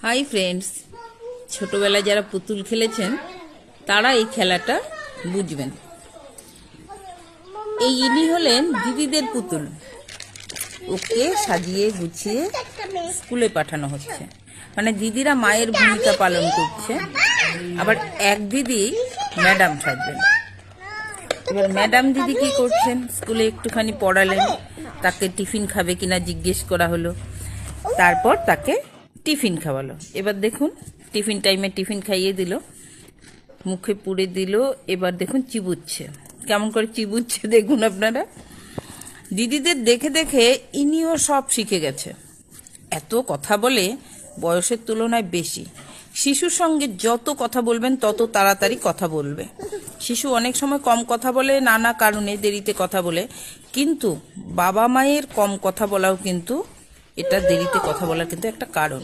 Hi friends, ছোটবেলায় যারা পুতুল খেলেছেন তারা এই খেলাটা বুঝবেন। ইনি হলেন দিদিদের পুতুল। ওকে সাজিয়ে গুছিয়ে স্কুলে পাঠানো হচ্ছে, মানে দিদিরা মায়ের ভূমিকা পালন করছে, আবার এক দিদি ম্যাডাম সাজবেন। এবার ম্যাডাম দিদি কি করছেন, স্কুলে একটুখানি পড়ালেন, তাকে টিফিন খাবে কিনা জিজ্ঞেস করা হলো, তারপর তাকে টিফিন খাওয়ালো। এবার দেখুন টিফিন টাইমে টিফিন খাইয়ে দিল, মুখে পুড়ে দিল। এবার দেখুন চিবুচ্ছে, কেমন করে চিবুচ্ছে দেখুন আপনারা। দিদিদের দেখে দেখে ইনিও সব শিখে গেছে। এত কথা বলে, বয়সের তুলনায় বেশি। শিশুর সঙ্গে যত কথা বলবেন তত তাড়াতাড়ি কথা বলবে। শিশু অনেক সময় কম কথা বলে নানা কারণে, দেরিতে কথা বলে, কিন্তু বাবা মায়ের কম কথা বলাও কিন্তু এটা দেরিতে কথা বলার কিন্তু একটা কারণ।